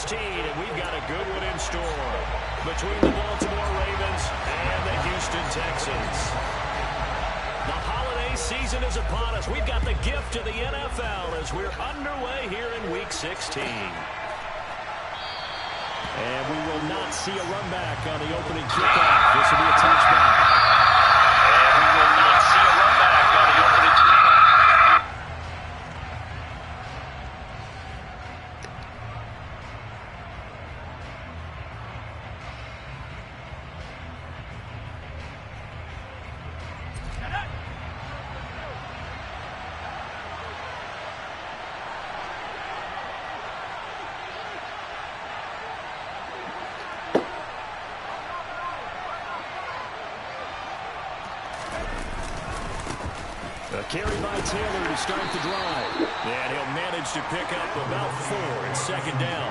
16, and we've got a good one in store between the Baltimore Ravens and the Houston Texans. The holiday season is upon us. We've got the gift of the NFL as we're underway here in Week 16. And we will not see a run back on the opening kickoff. This will be a touchback. And we will not see a run back on the opening kickoff. A carry by Taylor to start the drive. And he'll manage to pick up about 4 in second down.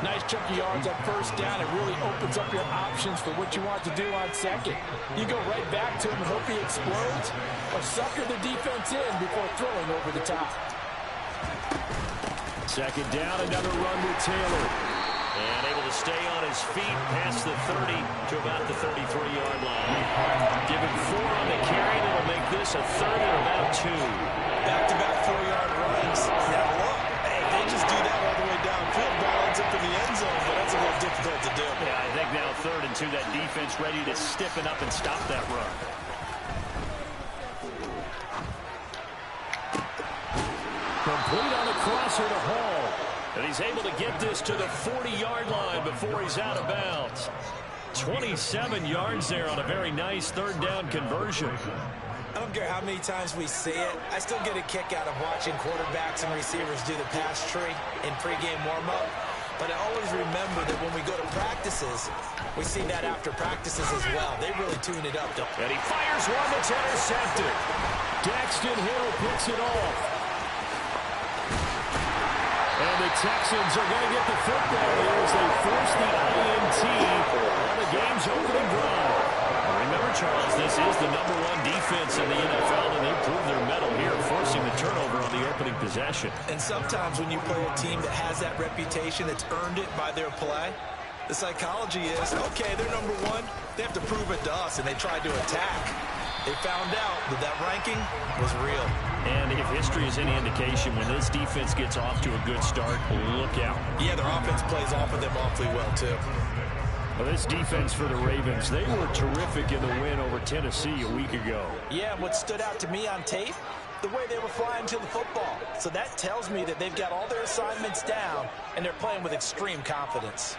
Nice chunk of yards on first down. It really opens up your options for what you want to do on second. You go right back to him and hope he explodes, or sucker the defense in before throwing over the top. Second down, another run with Taylor. And able to stay on his feet past the 30 to about the 33-yard line. Give him 4 on the carry. That'll make this a third and about 2. Back-to-back 4-yard runs. Now look, hey, they just do that all the way downfield. Ball ends up in the end zone, but that's a little difficult to do. Yeah, I think now 3rd and 2, that defense ready to stiffen up and stop that run. Complete on the crosser to Hall. And he's able to get this to the 40-yard line before he's out of bounds. 27 yards there on a very nice 3rd down conversion. I don't care how many times we see it. I still get a kick out of watching quarterbacks and receivers do the pass tree in pregame warm-up. But I always remember that when we go to practices, we see that after practices as well. They really tune it up. And he fires one that's intercepted. Daxton Hill picks it off. And the Texans are going to get the football here as they force the INT on the game's opening drive. Remember, Charles, this is the #1 defense in the NFL, and they prove their mettle here, forcing the turnover on the opening possession. And sometimes when you play a team that has that reputation, that's earned it by their play, the psychology is, okay, they're #1. They have to prove it to us, and they tried to attack. They found out that that ranking was real. And if history is any indication, when this defense gets off to a good start, look out. Yeah, their offense plays off of them awfully well, too. Well, this defense for the Ravens, they were terrific in the win over Tennessee a week ago. Yeah, and what stood out to me on tape, the way they were flying to the football. So that tells me that they've got all their assignments down, and they're playing with extreme confidence.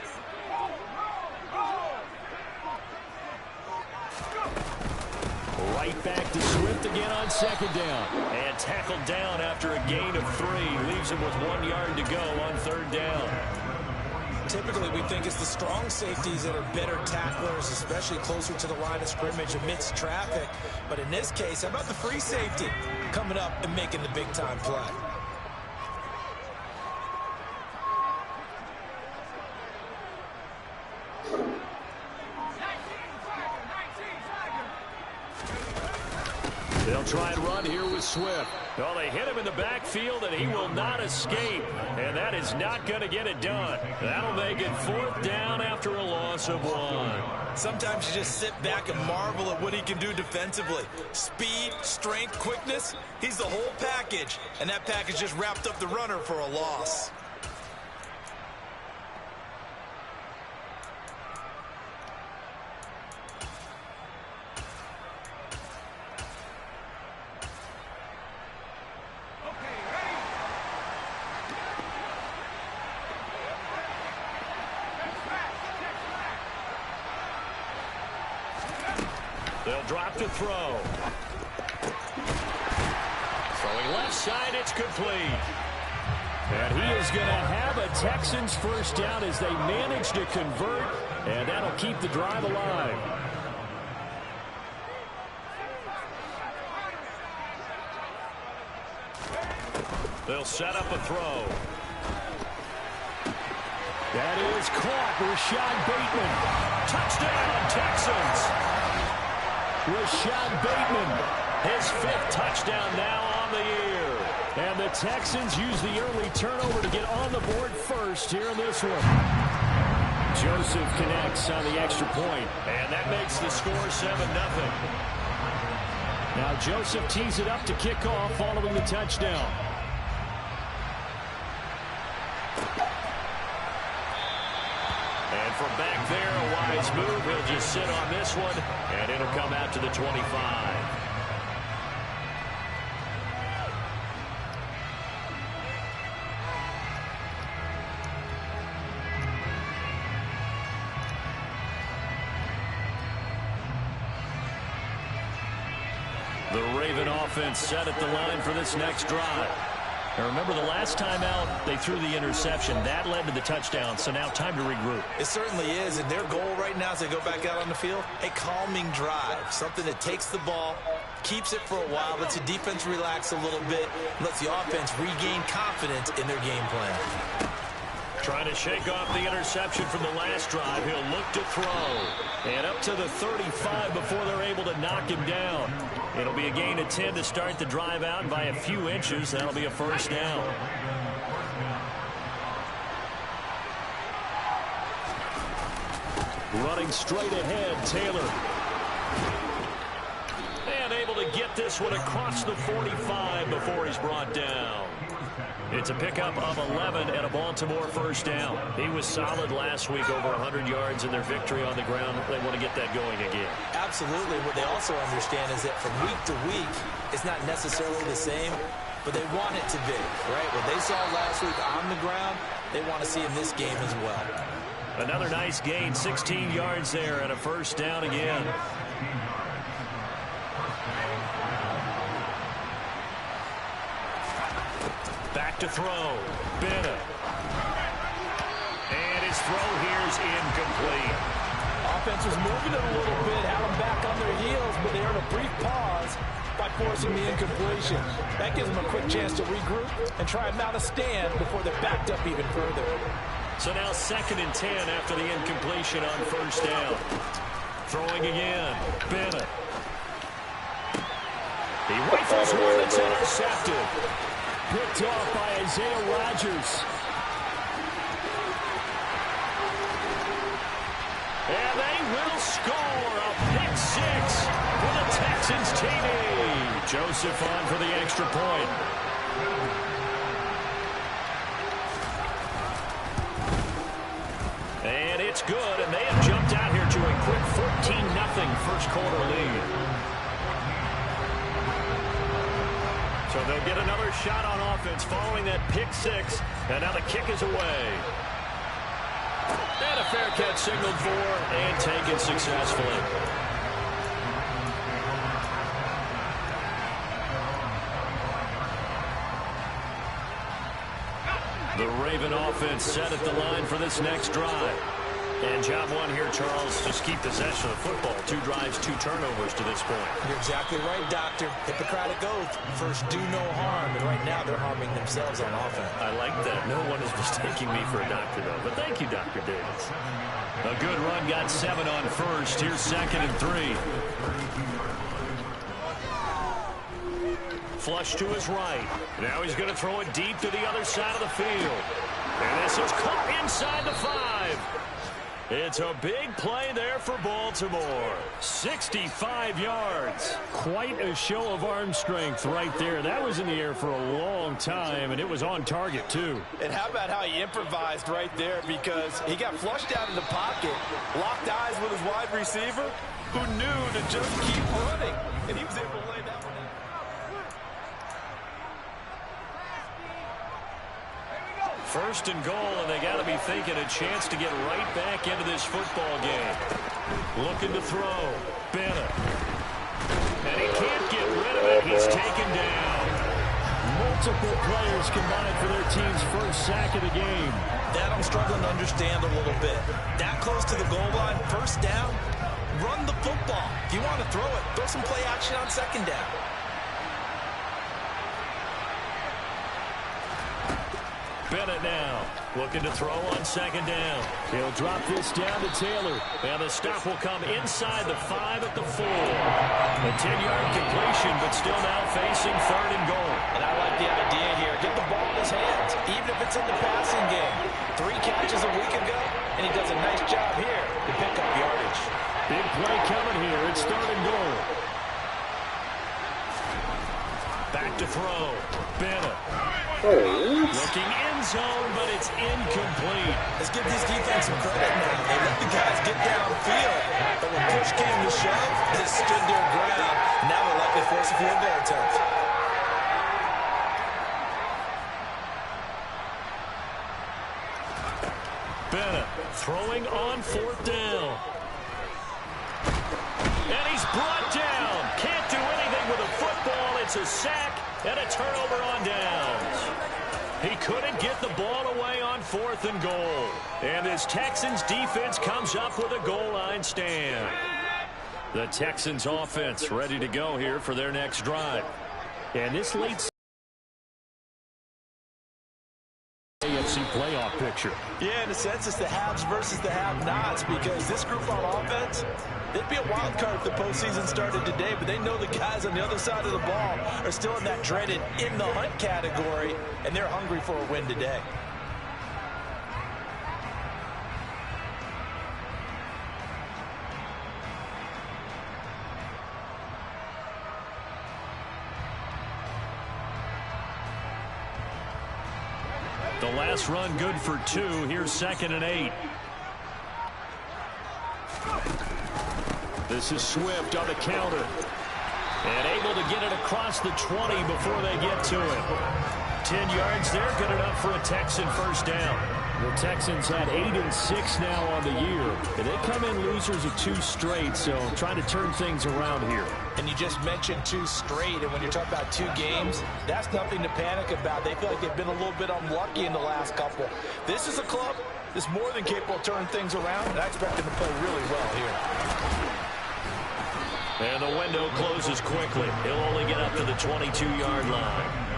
Right back to Swift again on second down. And tackled down after a gain of 3. Leaves him with 1 yard to go on 3rd down. Typically, we think it's the strong safeties that are better tacklers, especially closer to the line of scrimmage amidst traffic. But in this case, how about the free safety coming up and making the big-time play? They'll try and run here with Swift. Well, they hit him in the backfield, and he will not escape. And that is not going to get it done. That'll make it 4th down after a loss of 1. Sometimes you just sit back and marvel at what he can do defensively. Speed, strength, quickness, he's the whole package. And that package just wrapped up the runner for a loss. They'll drop to throw. Throwing left side, it's complete. And he is going to have a Texans first down as they manage to convert, and that'll keep the drive alive. They'll set up a throw. That is caught. Rashad Bateman. Touchdown, Texans. Rashad Bateman, his 5th touchdown now on the year. And the Texans use the early turnover to get on the board first here in this one. Joseph connects on the extra point. And that makes the score 7-0. Now Joseph tees it up to kick off following the touchdown. And from back there, a wise move. He'll just sit on this one, and it'll come out to the 25. The Raven offense set at the line for this next drive. Now remember, the last time out, they threw the interception. That led to the touchdown, so now time to regroup. It certainly is, and their goal right now as they go back out on the field, a calming drive, something that takes the ball, keeps it for a while, lets the defense relax a little bit, lets the offense regain confidence in their game plan. Trying to shake off the interception from the last drive. He'll look to throw. And up to the 35 before they're able to knock him down. It'll be a gain of 10 to start the drive out by a few inches. That'll be a first down. Running straight ahead, Taylor. And able to get this one across the 45 before he's brought down. It's a pickup of 11 and a Baltimore first down. He was solid last week, over 100 yards in their victory on the ground. They want to get that going again. Absolutely. What they also understand is that from week to week, it's not necessarily the same, but they want it to be, right? What they saw last week on the ground, they want to see in this game as well. Another nice gain, 16 yards there and a first down again. Back to throw. Bih. And his throw here's incomplete. Offense was moving it a little bit, had them back on their heels, but they earned a brief pause by forcing the incompletion. That gives them a quick chance to regroup and try and mount a stand before they're backed up even further. So now 2nd and 10 after the incompletion on first down. Throwing again. Bih. He rifles one that's intercepted. Picked off by Isaiah Rodgers. And they will score a pick six for the Texans TD. Joseph on for the extra point. And it's good, and they have jumped out here to a quick 14-0 first quarter lead. So they'll get another shot on offense following that pick six. And now the kick is away. And a fair catch signaled for and taken successfully. The Raven offense set at the line for this next drive. And job one here, Charles, just keep possession of the football. 2 drives, 2 turnovers to this point. You're exactly right, Doctor. Hippocratic oath. First, do no harm. And right now, they're harming themselves on offense. I like that. No one is mistaking me for a doctor, though. But thank you, Dr. Davis. A good run, got 7 on first. Here's 2nd and 3. Flush to his right. Now he's going to throw it deep to the other side of the field. And this is caught inside the 5. It's a big play there for Baltimore. 65 yards. Quite a show of arm strength right there. That was in the air for a long time, and it was on target, too. And how about how he improvised right there, because he got flushed out in the pocket, locked eyes with his wide receiver, who knew to just keep running, and he was able to lay that one in. First and goal, and they got to be thinking a chance to get right back into this football game. Looking to throw. Bih. And he can't get rid of it. He's taken down. Multiple players combined for their team's first sack of the game. That I'm struggling to understand a little bit. That close to the goal line, first down, run the football. If you want to throw it, throw some play action on 2nd down. Bennett now looking to throw on second down. He'll drop this down to Taylor. And the stop will come inside the 5 at the 4. A 10-yard completion, but still now facing 3rd and goal. And I like the idea here. Get the ball in his hands, even if it's in the passing game. 3 catches a week ago, and he does a nice job here to pick up yardage. Big play coming here. It's 3rd and goal. Back to throw. Bennett. Looking end zone, but it's incomplete. Let's give this defense some credit now. They let the guys get downfield, but when push came to shove, they stood their ground. Now they're likely force a field goal attempt. Bennett throwing on 4th down. And he's brought down. Can't do anything with a football. It's a sack and a turnover on downs. He couldn't get the ball away on 4th and goal. And this Texans defense comes up with a goal line stand. The Texans offense ready to go here for their next drive. And this late AFC playoff picture. Yeah, in a sense, it's the haves versus the have-nots, because this group on offense, they'd be a wild card if the postseason started today, but they know the guys on the other side of the ball are still in that dreaded in-the-hunt category, and they're hungry for a win today. The last run good for 2. Here's 2nd and 8. This is Swift on the counter. And able to get it across the 20 before they get to it. 10 yards there, good enough for a Texan first down. The Texans had 8 and 6 now on the year. And they come in losers of 2 straight, so trying to turn things around here. And you just mentioned 2 straight, and when you're talking about 2 games, that's nothing to panic about. They feel like they've been a little bit unlucky in the last couple. This is a club that's more than capable of turning things around, and I expect them to play really well here. And the window closes quickly. He'll only get up to the 22-yard line.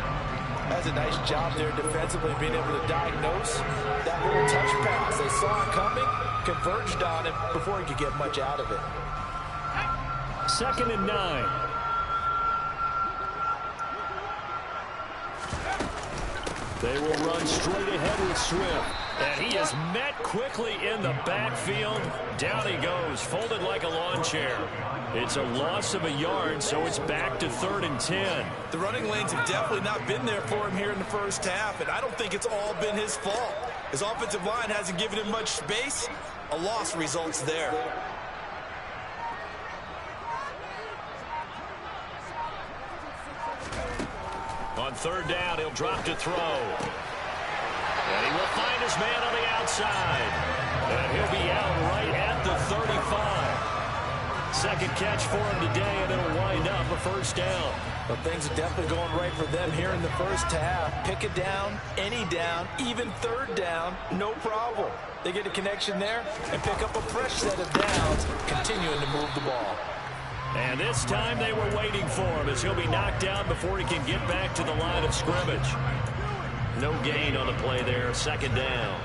That's a nice job there defensively, being able to diagnose that little touch pass. They saw it coming, converged on it before he could get much out of it. 2nd and 9. They will run straight ahead with Swift. And he is met quickly in the backfield. Down he goes, folded like a lawn chair. It's a loss of a yard, so it's back to 3rd and 10. The running lanes have definitely not been there for him here in the first half, and I don't think it's all been his fault. His offensive line hasn't given him much space. A loss results there. On 3rd down, he'll drop to throw. And he will find his man on the outside. And he'll be out right at the 35. Second catch for him today, and it'll wind up a first down. But things are definitely going right for them here in the first half. Pick a down, any down, even 3rd down, no problem. They get a connection there and pick up a fresh set of downs, continuing to move the ball. And this time they were waiting for him, as he'll be knocked down before he can get back to the line of scrimmage. No gain on the play there, 2nd down.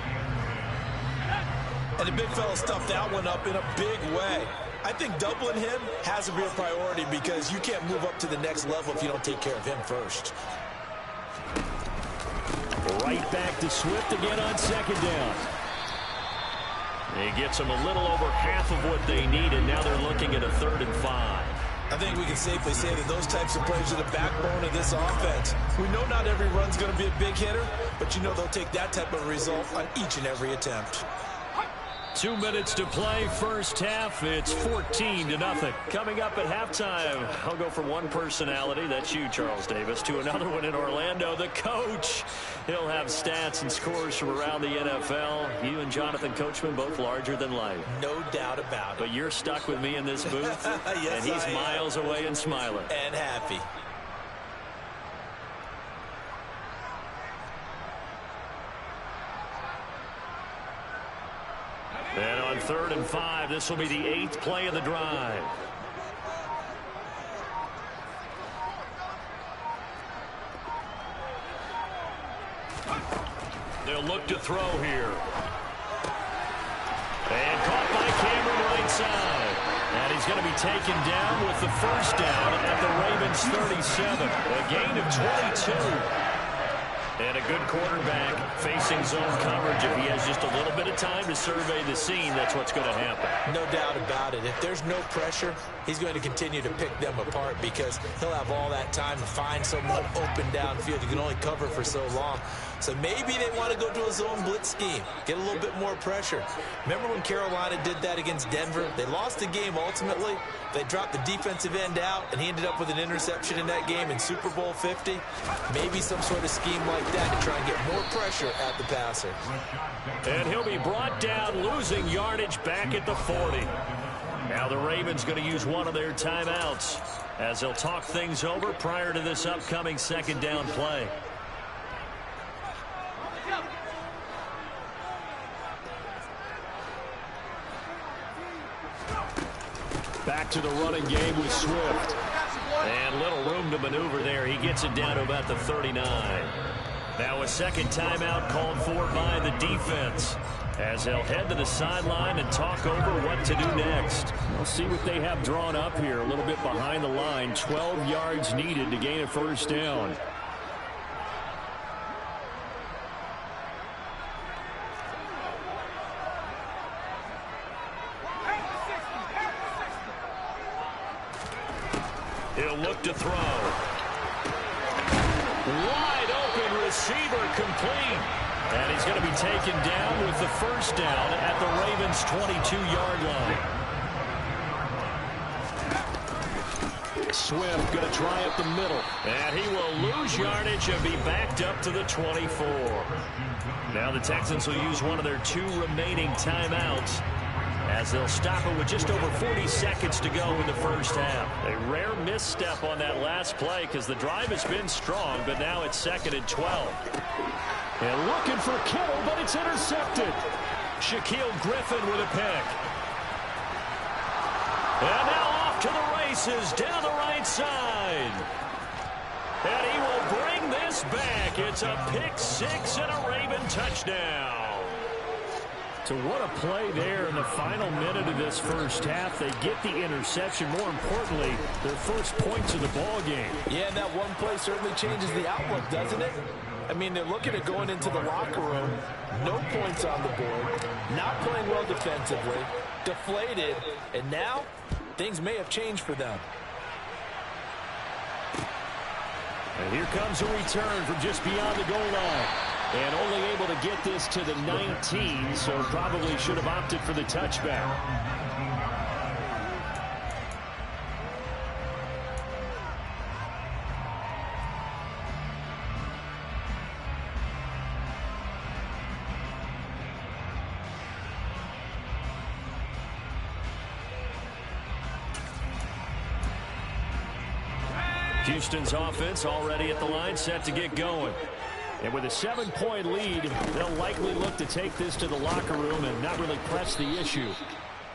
And the big fella stuffed that one up in a big way. I think doubling him has to be a priority, because you can't move up to the next level if you don't take care of him first. Right back to Swift again on 2nd down. He gets them a little over half of what they needed. Now they're looking at a 3rd and 5. I think we can safely say that those types of plays are the backbone of this offense. We know not every run's going to be a big hitter, but you know they'll take that type of result on each and every attempt. 2 minutes to play, first half. It's 14-0. Coming up at halftime, I'll go from one personality, that's you, Charles Davis, to another one in Orlando, the coach. He'll have stats and scores from around the NFL. You and Jonathan Coachman both larger than life. No doubt about it. But you're stuck with me in this booth, yes, and he's miles away and smiling. And happy. And on 3rd and 5, this will be the 8th play of the drive. They'll look to throw here. And caught by Cameron right side. And he's going to be taken down with the first down at the Ravens 37. A gain of 22. And a good quarterback facing zone coverage. If he has just a little bit of time to survey the scene, that's what's going to happen. No doubt about it. If there's no pressure, he's going to continue to pick them apart because he'll have all that time to find someone open downfield. You can only cover for so long. So maybe they want to go to a zone blitz scheme, get a little bit more pressure. Remember when Carolina did that against Denver? They lost the game ultimately. They dropped the defensive end out, and he ended up with an interception in that game in Super Bowl 50. Maybe some sort of scheme like that to try and get more pressure at the passer. And he'll be brought down, losing yardage back at the 40. Now the Ravens going to use one of their timeouts as they'll talk things over prior to this upcoming second down play. Back to the running game with Swift. And little room to maneuver there. He gets it down to about the 39. Now a second timeout called for by the defense as they'll head to the sideline and talk over what to do next. We'll see what they have drawn up here. A little bit behind the line. 12 yards needed to gain a first down. He'll look to throw. Wide open receiver complete. And he's going to be taken down with the first down at the Ravens' 22-yard line. Swift going to try up the middle. And he will lose yardage and be backed up to the 24. Now the Texans will use one of their 2 remaining timeouts as they'll stop it with just over 40 seconds to go in the first half. A rare misstep on that last play because the drive has been strong, but now it's 2nd and 12. And looking for Kittle, but it's intercepted. Shaquille Griffin with a pick. And now off to the races down the right side. And he will bring this back. It's a pick 6 and a Raven touchdown. So what a play there in the final minute of this first half. They get the interception. More importantly, their first points of the ball game. Yeah, and that one play certainly changes the outlook, doesn't it? I mean, they're looking at going into the locker room. No points on the board. Not playing well defensively. Deflated. And now, things may have changed for them. And here comes a return from just beyond the goal line. And only able to get this to the 19, so probably should have opted for the touchback. Houston's offense already at the line, set to get going. And with a 7-point lead, they'll likely look to take this to the locker room and not really press the issue.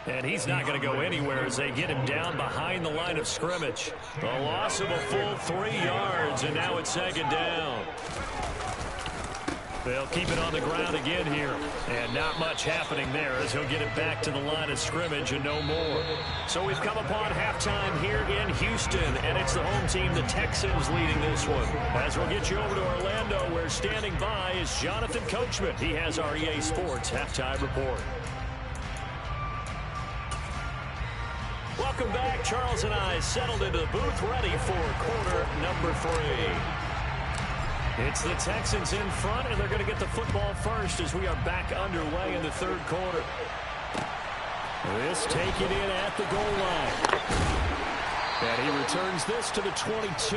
And he's not going to go anywhere as they get him down behind the line of scrimmage. The loss of a full 3 yards, and now it's 2nd down. They'll keep it on the ground again here. And not much happening there as he'll get it back to the line of scrimmage and no more. So we've come upon halftime here in Houston, and it's the home team, the Texans, leading this one. As we'll get you over to Orlando, where standing by is Jonathan Coachman. He has our EA Sports halftime report. Welcome back. Charles and I settled into the booth, ready for quarter number 3. It's the Texans in front, and they're going to get the football first as we are back underway in the 3rd quarter. This taken in at the goal line. And he returns this to the 22.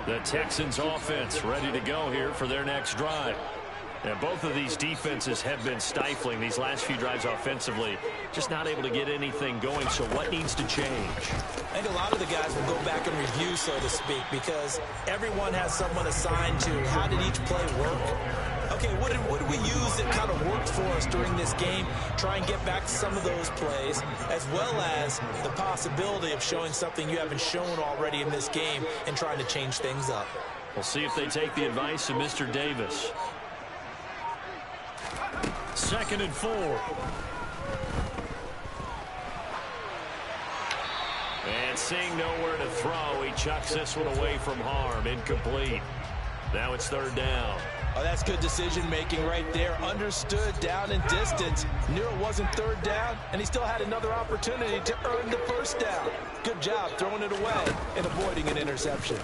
The Texans offense ready to go here for their next drive. And both of these defenses have been stifling these last few drives offensively. Just not able to get anything going. So what needs to change? I think a lot of the guys will go back and review, so to speak, because everyone has someone assigned to how did each play work. Okay, what did we use that kind of worked for us during this game? Try and get back to some of those plays, as well as the possibility of showing something you haven't shown already in this game and trying to change things up. We'll see if they take the advice of Mr. Davis. 2nd and 4. And seeing nowhere to throw, he chucks this one away from harm. Incomplete. Now it's 3rd down. Oh, that's good decision-making right there. Understood down and distance. Knew it wasn't 3rd down, and he still had another opportunity to earn the 1st down. Good job throwing it away and avoiding an interception.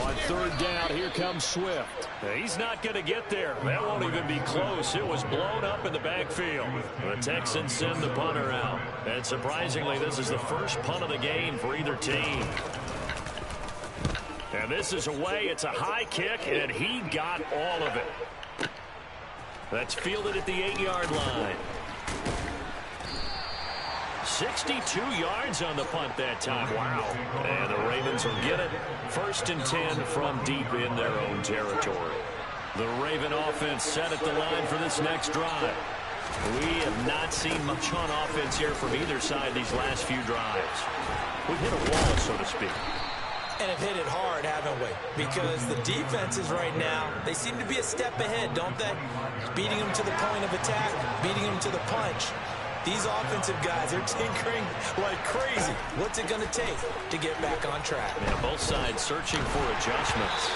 On 3rd down, here comes Swift. He's not going to get there. That won't even be close. It was blown up in the backfield. The Texans send the punter out. And surprisingly, this is the first punt of the game for either team. And this is away. It's a high kick, and he got all of it. That's fielded at the 8-yard line. 62 yards on the punt that time. Wow. And the Ravens will get it. 1st and 10 from deep in their own territory. The Raven offense set at the line for this next drive. We have not seen much on offense here from either side these last few drives. We've hit a wall, so to speak. And have hit it hard, haven't we? Because the defenses right now, they seem to be a step ahead, don't they? Beating them to the point of attack, beating them to the punch. These offensive guys, they're tinkering like crazy. What's it going to take to get back on track? Yeah, both sides searching for adjustments.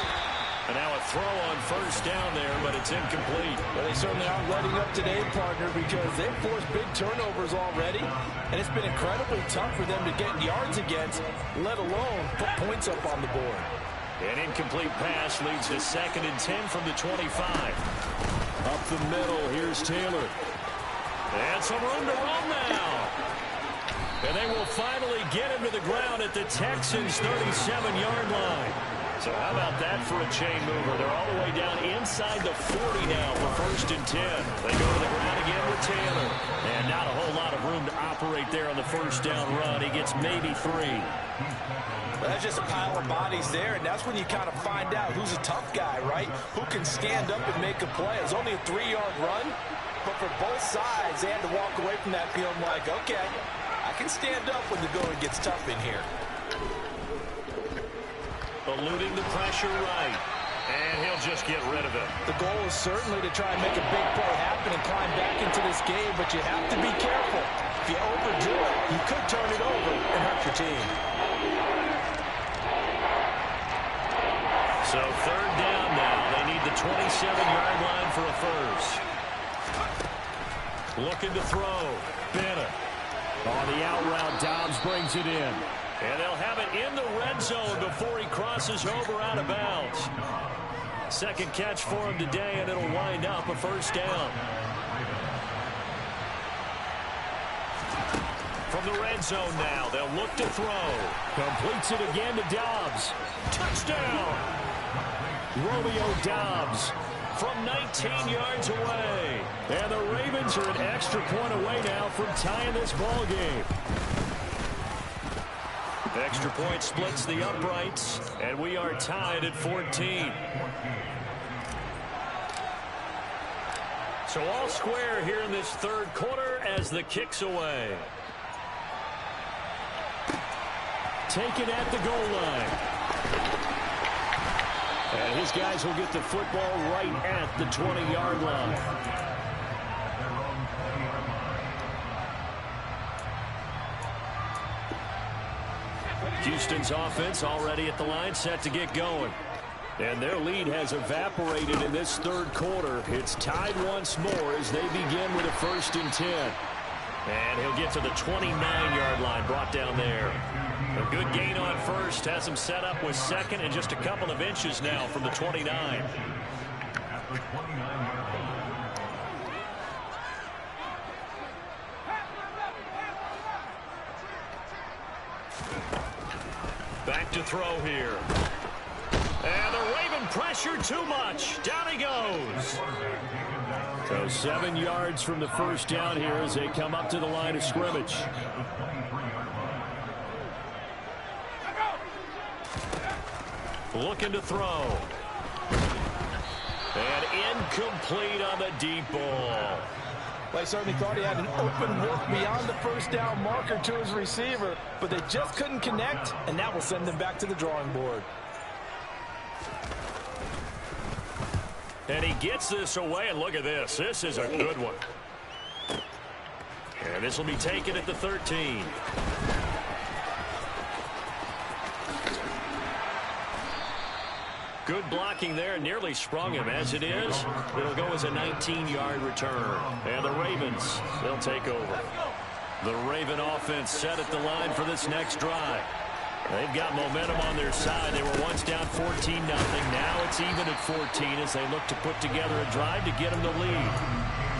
And now a throw on 1st down there, but it's incomplete. Well, they certainly aren't letting up today, partner, because they've forced big turnovers already, and it's been incredibly tough for them to get yards against, let alone put points up on the board. An incomplete pass leads to 2nd and 10 from the 25. Up the middle, here's Taylor. And some room to run now. And they will finally get him to the ground at the Texans' 37-yard line. So how about that for a chain mover? They're all the way down inside the 40 now for 1st and 10. They go to the ground again with Taylor. And not a whole lot of room to operate there on the 1st down run. He gets maybe 3. Well, that's just a pile of bodies there, and that's when you kind of find out who's a tough guy, right? Who can stand up and make a play. It's only a 3-yard run, but for both sides, they had to walk away from that feeling like, okay, I can stand up when the going gets tough in here. Eluding the pressure right. And he'll just get rid of it. The goal is certainly to try and make a big play happen and climb back into this game, but you have to be careful. If you overdo it, you could turn it over and hurt your team. So 3rd down now. They need the 27-yard line for a 1st. Looking to throw. Bennett. On the out route, Dobbs brings it in. And they'll have it in the red zone before he crosses over out of bounds. 2nd catch for him today, and it'll wind up a 1st down. From the red zone now, they'll look to throw. Completes it again to Dobbs. Touchdown! Romeo Dobbs from 19 yards away. And the Ravens are an extra point away now from tying this ball game. Extra point splits the uprights, and we are tied at 14. So all square here in this 3rd quarter as the kick's away. Taken at the goal line. And his guys will get the football right at the 20-yard line. Houston's offense already at the line, set to get going. And their lead has evaporated in this 3rd quarter. It's tied once more as they begin with a 1st and 10. And he'll get to the 29-yard line, brought down there. A good gain on 1st, has him set up with 2nd and just a couple of inches now from the 29. Back to throw here. And the Raven pressure too much. Down he goes. So 7 yards from the 1st down here as they come up to the line of scrimmage. Looking to throw. And incomplete on the deep ball. Well, he certainly thought he had an open look beyond the first down marker to his receiver, but they just couldn't connect, and that will send them back to the drawing board. And he gets this away, and look at this. This is a good one. And this will be taken at the 13. Good blocking there, nearly sprung him. As it is, it'll go as a 19-yard return. And the Ravens, they'll take over. The Raven offense set at the line for this next drive. They've got momentum on their side. They were once down 14-0. Now it's even at 14 as they look to put together a drive to get them the lead.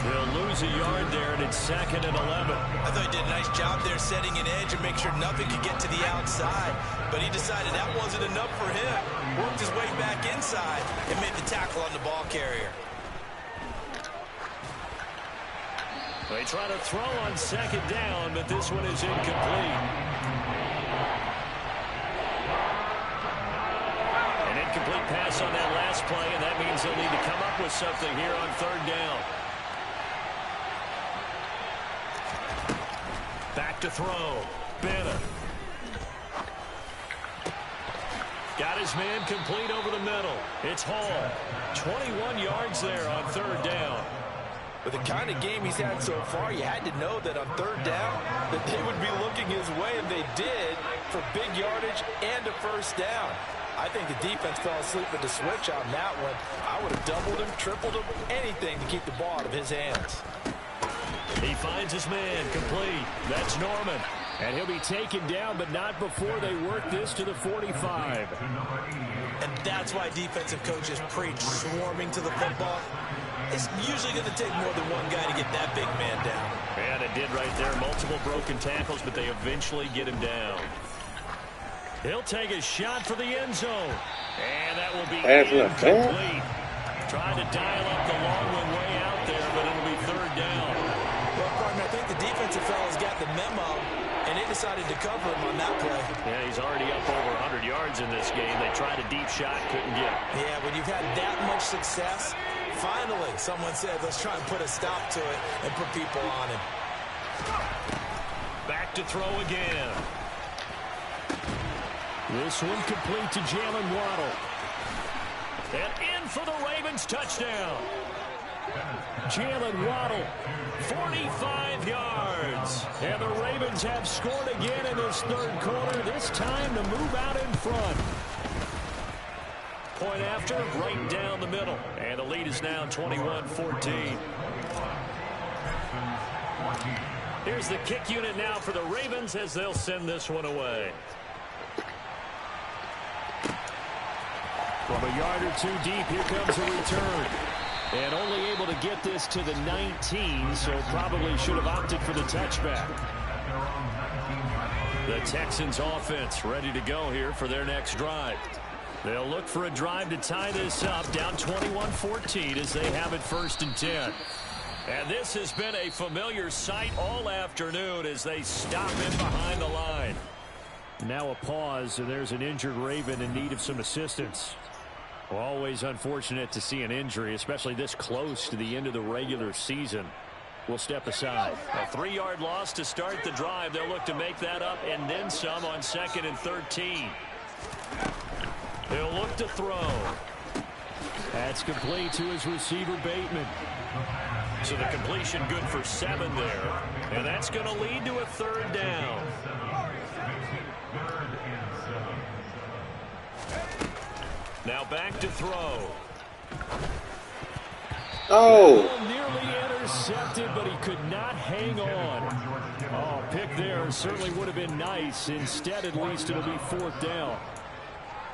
They'll lose a yard there, and it's 2nd and 11. I thought he did a nice job there setting an edge and make sure nothing could get to the outside. But he decided that wasn't enough for him. Worked his way back inside and made the tackle on the ball carrier. They try to throw on 2nd down, but this one is incomplete. An incomplete pass on that last play, and that means they'll need to come up with something here on 3rd down. Back to throw. Bennett. Got his man complete over the middle. It's Hall. 21 yards there on 3rd down. With the kind of game he's had so far, you had to know that on 3rd down that they would be looking his way, and they did, for big yardage and a 1st down. I think the defense fell asleep with the switch on that one. I would have doubled him, tripled him, anything to keep the ball out of his hands. He finds his man complete. That's Norman. And he'll be taken down, but not before they work this to the 45. And that's why defensive coaches preach swarming to the football. It's usually going to take more than one guy to get that big man down. And it did right there. Multiple broken tackles, but they eventually get him down. He'll take a shot for the end zone. And that will be incomplete. Trying to dial up the long one way out there, but it'll be 3rd down. Well, partner, I think the defensive fellas got the memo, and they decided to cover him on that play. Yeah, he's already up over 100 yards in this game. They tried a deep shot, couldn't get it. Yeah, when you've had that much success, finally someone said, let's try and put a stop to it and put people on him. Back to throw again. This one complete to Jalen Waddle. And in for the Ravens touchdown. Jalen Waddle, 45 yards. And the Ravens have scored again in this 3rd quarter, this time to move out in front. Point after, right down the middle. And the lead is now 21-14. Here's the kick unit now for the Ravens as they'll send this one away. From a yard or 2 deep, here comes a return. And only able to get this to the 19, so probably should have opted for the touchback. The Texans offense ready to go here for their next drive. They'll look for a drive to tie this up, down 21-14 as they have it 1st and 10. And this has been a familiar sight all afternoon as they stop in behind the line. Now a pause, and there's an injured Raven in need of some assistance. Always unfortunate to see an injury, especially this close to the end of the regular season. We'll step aside. A 3-yard loss to start the drive. They'll look to make that up and then some on 2nd and 13. They'll look to throw. That's complete to his receiver, Bateman. So the completion good for 7 there. And that's going to lead to a 3rd down. Now back to throw. Oh! Nearly intercepted, but he could not hang on. Oh, pick there certainly would have been nice. Instead, at least, it'll be 4th down.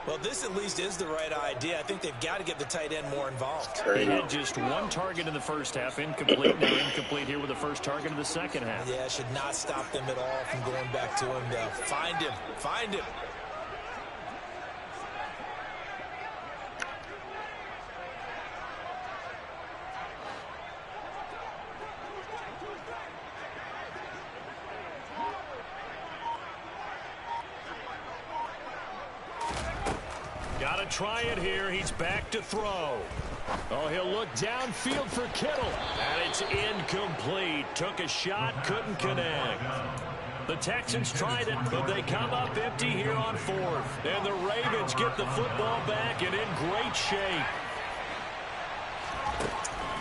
Well, this at least is the right idea. I think they've got to get the tight end more involved. They had just 1 target in the first half. Incomplete. Now incomplete here with the first target of the second half. Yeah, it should not stop them at all from going back to him, though. Find him. Find him. Got to try it here. He's back to throw. Oh, he'll look downfield for Kittle. And it's incomplete. Took a shot, couldn't connect. The Texans tried it, but they come up empty here on 4th. And the Ravens get the football back and in great shape.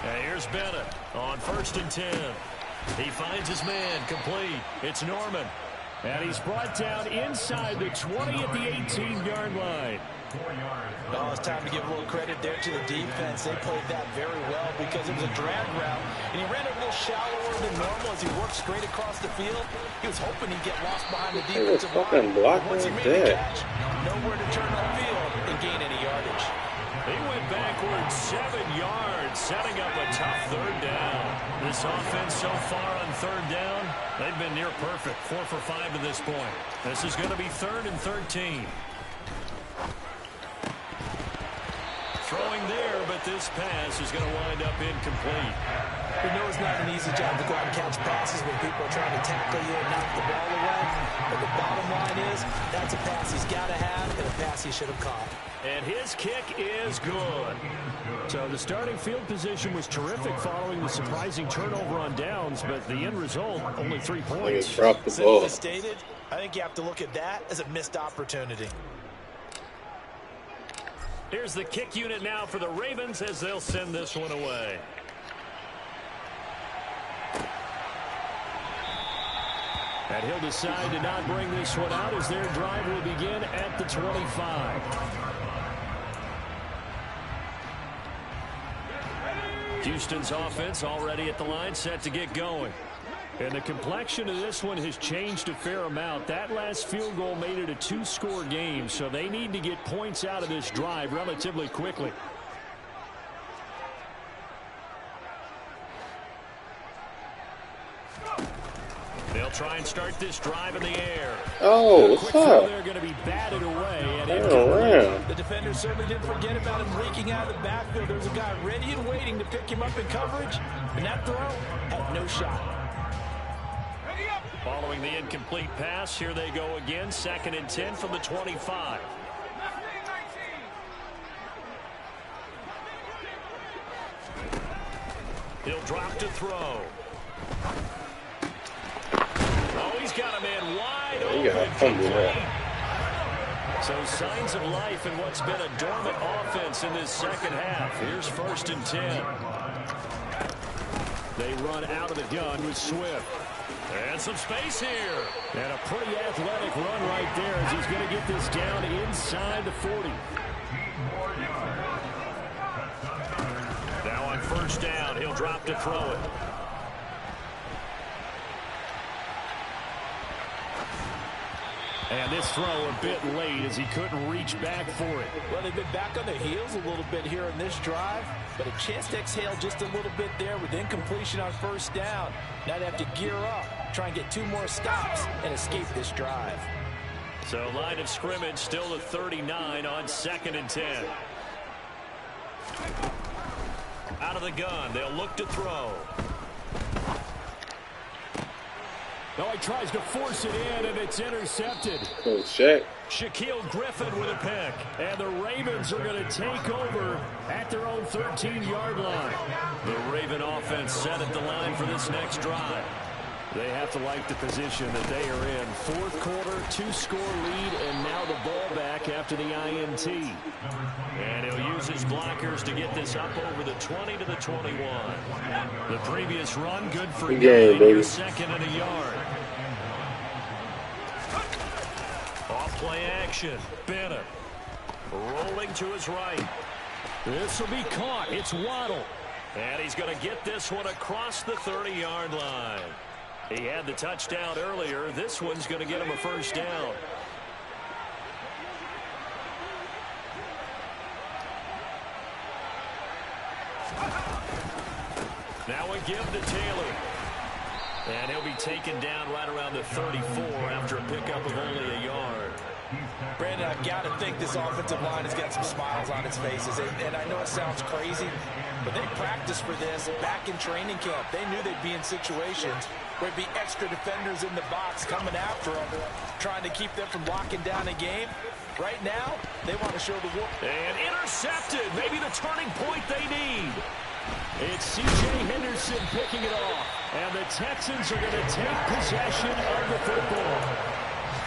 And here's Bennett on 1st and 10. He finds his man, complete. It's Norman. And he's brought down inside the 20 at the 18-yard line. Oh, it's time to give a little credit there to the defense. They played that very well because it was a drag route, and he ran it a little shallower than normal as he worked straight across the field. He was hoping he'd get lost behind the defensive line. Once he made the catch, nowhere to turn upfield and gain any yardage. He went backwards 7 yards, setting up a tough 3rd down. This offense so far on 3rd down, they've been near perfect. 4 for 5 to this point. This is going to be 3rd and 13. Throwing there, but this pass is going to wind up incomplete. We know it's not an easy job to go out and catch passes when people are trying to tackle you and knock the ball away. But the bottom line is, that's a pass he's got to have and a pass he should have caught. And his kick is good. So the starting field position was terrific following the surprising turnover on downs, but the end result, only 3 points. Dropped the ball. Simply stated, I think you have to look at that as a missed opportunity. Here's the kick unit now for the Ravens as they'll send this one away. And he'll decide to not bring this one out as their drive will begin at the 25. Houston's offense already at the line, set to get going. And the complexion of this one has changed a fair amount. That last field goal made it a 2-score game, so they need to get points out of this drive relatively quickly. They'll try and start this drive in the air. Oh, what's up? They're going to be batted away. And the defender certainly didn't forget about him leaking out of the backfield. There's a guy ready and waiting to pick him up in coverage, and that throw had no shot. Following the incomplete pass, here they go again. 2nd and 10 from the 25. He'll drop to throw. Oh, he's got a man wide open. So signs of life in what's been a dormant offense in this second half. Here's 1st and 10. They run out of the gun with Swift. And some space here. And a pretty athletic run right there as he's going to get this down inside the 40. Now on 1st down, he'll drop to throw it. And this throw a bit late as he couldn't reach back for it. Well, they've been back on their heels a little bit here in this drive, but a chance to exhale just a little bit there with incompletion on 1st down. Now they have to gear up, try and get 2 more stops and escape this drive. So line of scrimmage still at 39 on 2nd and 10. Out of the gun, they'll look to throw. No, he tries to force it in, and it's intercepted. Oh, shit. Shaquille Griffin with a pick. And the Ravens are going to take over at their own 13-yard line. The Raven offense set at the line for this next drive. They have to like the position that they are in. 4th quarter, 2-score lead, and now the ball back after the INT. And he'll use his blockers to get this up over the 20 to the 21. The previous run, good for gain. 2nd and a yard. Off play action. Bennett rolling to his right. This will be caught. It's Waddle. And he's going to get this one across the 30-yard line. He had the touchdown earlier. This one's going to get him a 1st down. Now a give to Taylor. And he'll be taken down right around the 34 after a pickup of only a yard. Brandon, I've got to think this offensive line has got some smiles on its faces. And I know it sounds crazy, but they practiced for this back in training camp. They knew they'd be in situations There'd be extra defenders in the box coming after them, trying to keep them from locking down a game. Right now, they want to show the world. And intercepted. Maybe the turning point they need. It's C.J. Henderson picking it off. And the Texans are going to take possession of the football.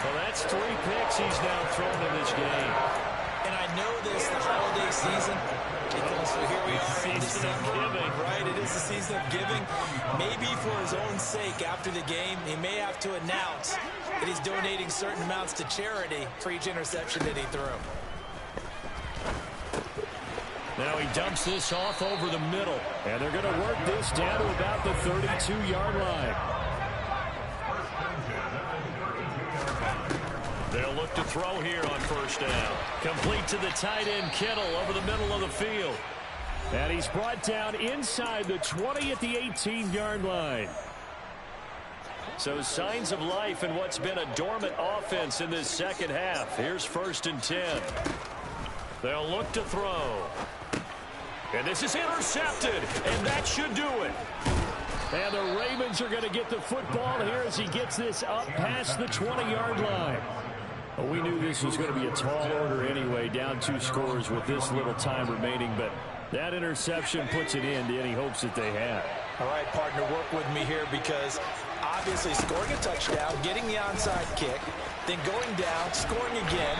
Well, that's 3 picks he's now thrown in this game. And I know this, the holiday season, because here we are in December, right? It is the season of giving. Maybe for his own sake, after the game, he may have to announce that he's donating certain amounts to charity for each interception that he threw. Now he dumps this off over the middle. And they're going to work this down to about the 32-yard line. They'll look to throw here on first down. Complete to the tight end, Kittle, over the middle of the field. And he's brought down inside the 20 at the 18-yard line. So signs of life in what's been a dormant offense in this second half. Here's 1st and 10. They'll look to throw. And this is intercepted, and that should do it. And the Ravens are going to get the football here as he gets this up past the 20-yard line. Well, we knew this was going to be a tall order anyway, down 2 scores with this little time remaining, but that interception puts an end to any hopes that they had. All right, partner, work with me here because obviously scoring a touchdown, getting the onside kick, then going down, scoring again.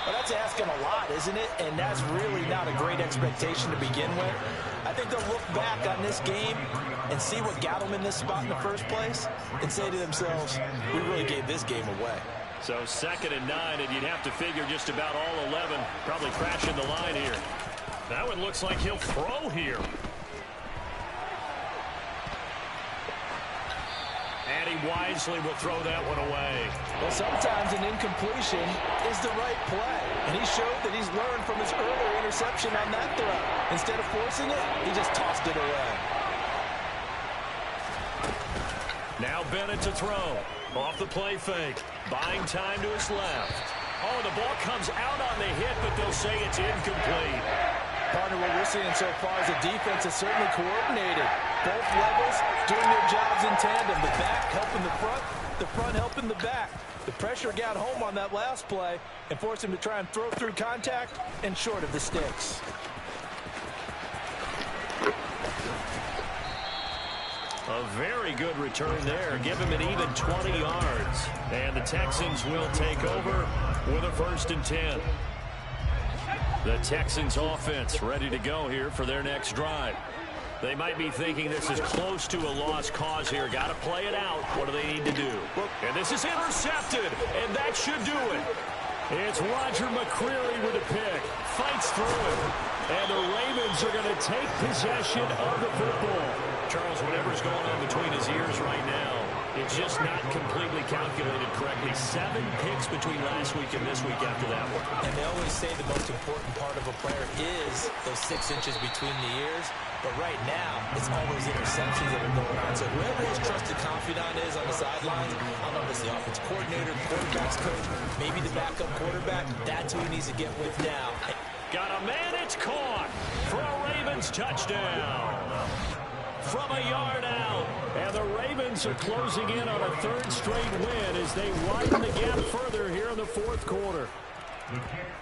Well, that's asking a lot, isn't it? And that's really not a great expectation to begin with. I think they'll look back on this game and see what got them in this spot in the first place and say to themselves, we really gave this game away. So 2nd and 9, and you'd have to figure just about all 11 probably crashing the line here. That one looks like he'll throw here. And he wisely will throw that one away. Well, sometimes an incompletion is the right play. And he showed that he's learned from his earlier interception on that throw. Instead of forcing it, he just tossed it away. Now Bennett to throw. Off the play fake. Buying time to his left. Oh, the ball comes out on the hit, but they'll say it's incomplete. Partner, what we're seeing so far is the defense is certainly coordinated. Both levels doing their jobs in tandem. The back helping the front helping the back. The pressure got home on that last play and forced him to try and throw through contact and short of the sticks. A very good return there. Give him an even 20 yards. And the Texans will take over with a 1st and 10. The Texans offense ready to go here for their next drive. They might be thinking this is close to a lost cause here. Got to play it out. What do they need to do? And this is intercepted, and that should do it. It's Roger McCreary with a pick. Fights through it. And the Ravens are going to take possession of the football. Charles, whatever's going on between his ears right now, it's just not completely calculated correctly. 7 picks between last week and this week after that one. And they always say the most important part of a player is those 6 inches between the ears. But right now, it's all those interceptions that are going on. So whoever his trusted confidant is on the sidelines, I don't know if it's the offense coordinator, quarterback's coach, maybe the backup quarterback, that's who he needs to get with now. Got a man, it's caught for a Ravens touchdown. From a yard out. And the Ravens are closing in on a 3rd straight win as they widen the gap further here in the 4th quarter.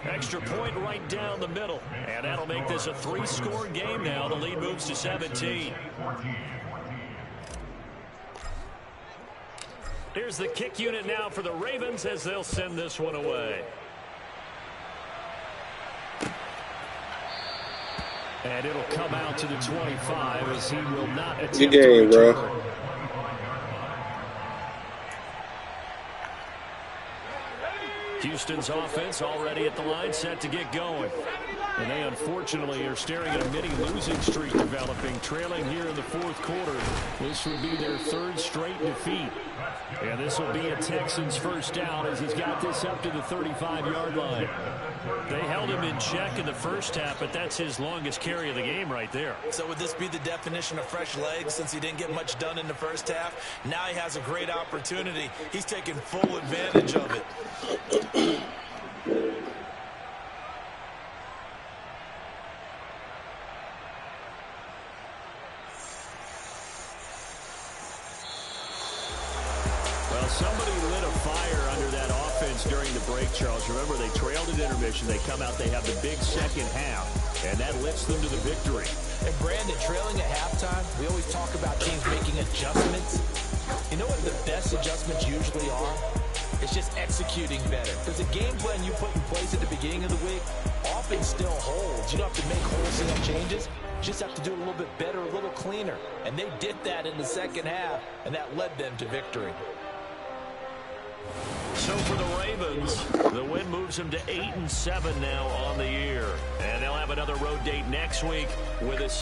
Extra point right down the middle. And that'll make this a 3-score game now. The lead moves to 17. Here's the kick unit now for the Ravens as they'll send this one away. And it'll come out to the 25 as he will not attempt to return. Bro. Houston's offense already at the line, set to get going. And they unfortunately are staring at a mini losing streak developing, trailing here in the 4th quarter. This would be their 3rd straight defeat. And this will be a Texans first down as he's got this up to the 35-yard line. They held him in check in the first half, but that's his longest carry of the game right there. So would this be the definition of fresh legs since he didn't get much done in the first half? Now he has a great opportunity. He's taking full advantage of it. really lit a fire under that offense during the break, Charles. Remember, they trailed at intermission. They come out, they have the big second half, and that lifts them to the victory. And Brandon, trailing at halftime, we always talk about teams making adjustments. You know what the best adjustments usually are? It's just executing better. Because the game plan you put in place at the beginning of the week often still holds. You don't have to make wholesale changes. You just have to do it a little bit better, a little cleaner. And they did that in the second half, and that led them to victory. So for the Ravens, the win moves them to 8-7 now on the year. And they'll have another road date next week with a